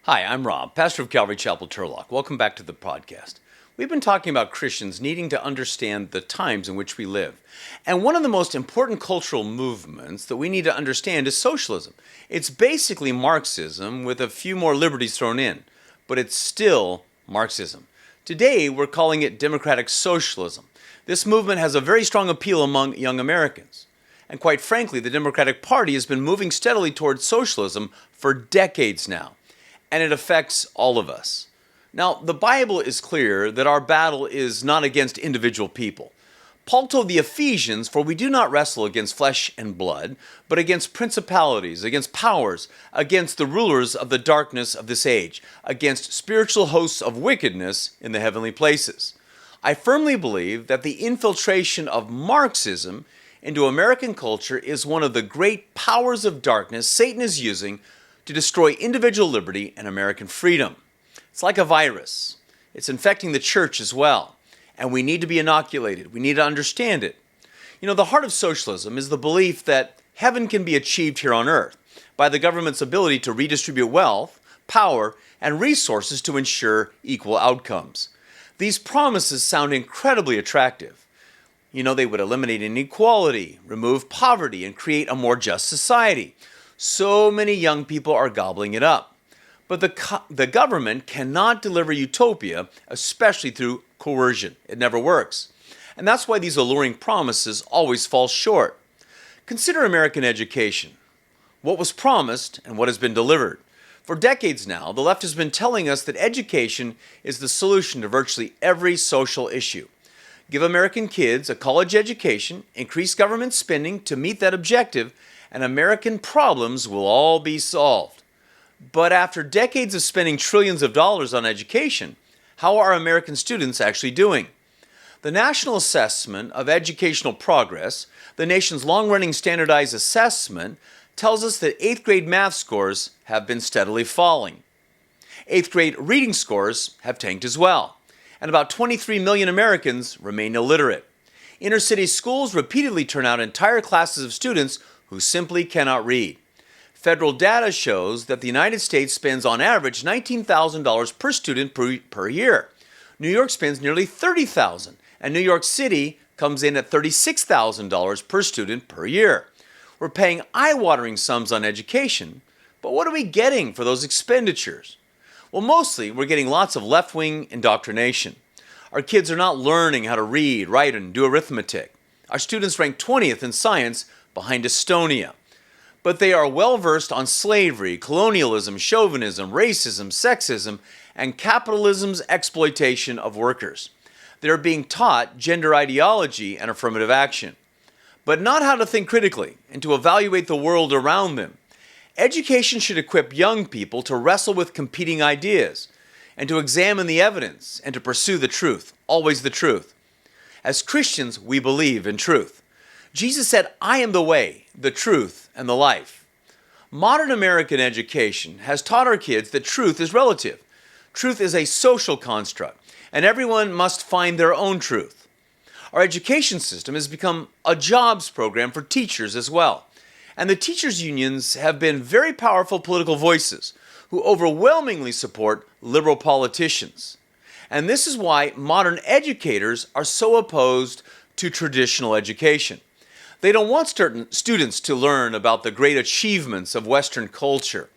Hi, I'm Rob, pastor of Calvary Chapel, Turlock. Welcome back to the podcast. We've been talking about Christians needing to understand the times in which we live. And one of the most important cultural movements that we need to understand is socialism. It's basically Marxism with a few more liberties thrown in, but it's still Marxism. Today, we're calling it democratic socialism. This movement has a very strong appeal among young Americans. And quite frankly, the Democratic Party has been moving steadily towards socialism for decades now. And it affects all of us. Now, the Bible is clear that our battle is not against individual people. Paul told the Ephesians, "For we do not wrestle against flesh and blood, but against principalities, against powers, against the rulers of the darkness of this age, against spiritual hosts of wickedness in the heavenly places." I firmly believe that the infiltration of Marxism into American culture is one of the great powers of darkness Satan is using to destroy individual liberty and American freedom. It's like a virus. It's infecting the church as well. And we need to be inoculated. We need to understand it. You know, the heart of socialism is the belief that heaven can be achieved here on earth by the government's ability to redistribute wealth, power, and resources to ensure equal outcomes. These promises sound incredibly attractive. You know, they would eliminate inequality, remove poverty, and create a more just society. So many young people are gobbling it up. But the government cannot deliver utopia, especially through coercion. It never works. And that's why these alluring promises always fall short. Consider American education. What was promised and what has been delivered. For decades now, the left has been telling us that education is the solution to virtually every social issue. Give American kids a college education, increase government spending to meet that objective, and American problems will all be solved. But after decades of spending trillions of dollars on education, how are American students actually doing? The National Assessment of Educational Progress, the nation's long-running standardized assessment, tells us that 8th grade math scores have been steadily falling. 8th grade reading scores have tanked as well, and about 23 million Americans remain illiterate. Inner-city schools repeatedly turn out entire classes of students who simply cannot read. Federal data shows that the United States spends on average $19,000 per student per year. New York spends nearly $30,000, and New York City comes in at $36,000 per student per year. We're paying eye-watering sums on education, but what are we getting for those expenditures? Well, mostly we're getting lots of left-wing indoctrination. Our kids are not learning how to read, write, and do arithmetic. Our students rank 20th in science behind Estonia. But they are well-versed on slavery, colonialism, chauvinism, racism, sexism, and capitalism's exploitation of workers. They're being taught gender ideology and affirmative action, but not how to think critically and to evaluate the world around them. Education should equip young people to wrestle with competing ideas and to examine the evidence and to pursue the truth, always the truth. As Christians, we believe in truth. Jesus said, "I am the way, the truth, and the life." Modern American education has taught our kids that truth is relative. Truth is a social construct, and everyone must find their own truth. Our education system has become a jobs program for teachers as well. And the teachers' unions have been very powerful political voices who overwhelmingly support liberal politicians. And this is why modern educators are so opposed to traditional education. They don't want students to learn about the great achievements of Western culture.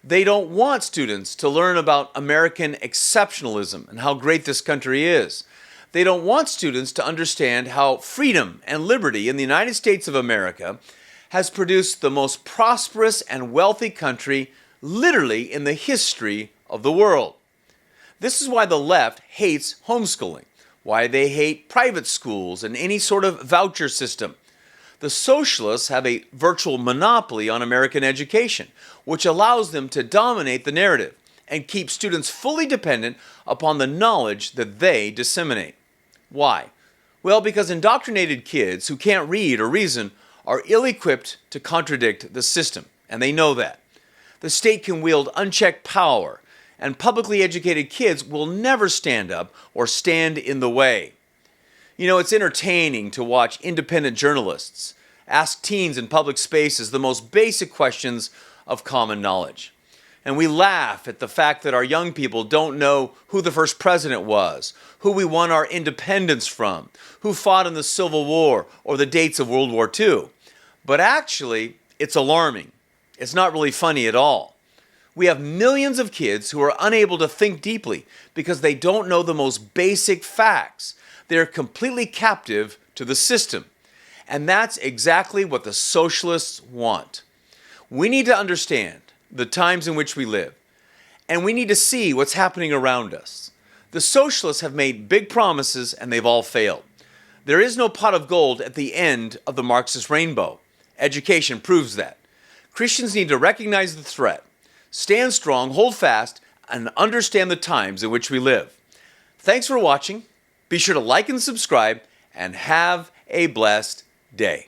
They don't want students to learn about American exceptionalism and how great this country is. They don't want students to understand how freedom and liberty in the United States of America has produced the most prosperous and wealthy country literally in the history of the world. This is why the left hates homeschooling, why they hate private schools and any sort of voucher system. The socialists have a virtual monopoly on American education, which allows them to dominate the narrative and keep students fully dependent upon the knowledge that they disseminate. Why? Well, because indoctrinated kids who can't read or reason are ill-equipped to contradict the system, and they know that. The state can wield unchecked power, and publicly educated kids will never stand up or stand in the way. You know, it's entertaining to watch independent journalists ask teens in public spaces the most basic questions of common knowledge. And we laugh at the fact that our young people don't know who the first president was, who we won our independence from, who fought in the Civil War, or the dates of World War II. But actually, it's alarming. It's not really funny at all. We have millions of kids who are unable to think deeply because they don't know the most basic facts. They're completely captive to the system. And that's exactly what the socialists want. We need to understand the times in which we live, and we need to see what's happening around us. The socialists have made big promises and they've all failed. There is no pot of gold at the end of the Marxist rainbow. Education proves that. Christians need to recognize the threat, stand strong, hold fast, and understand the times in which we live. Thanks for watching. Be sure to like and subscribe, and have a blessed day.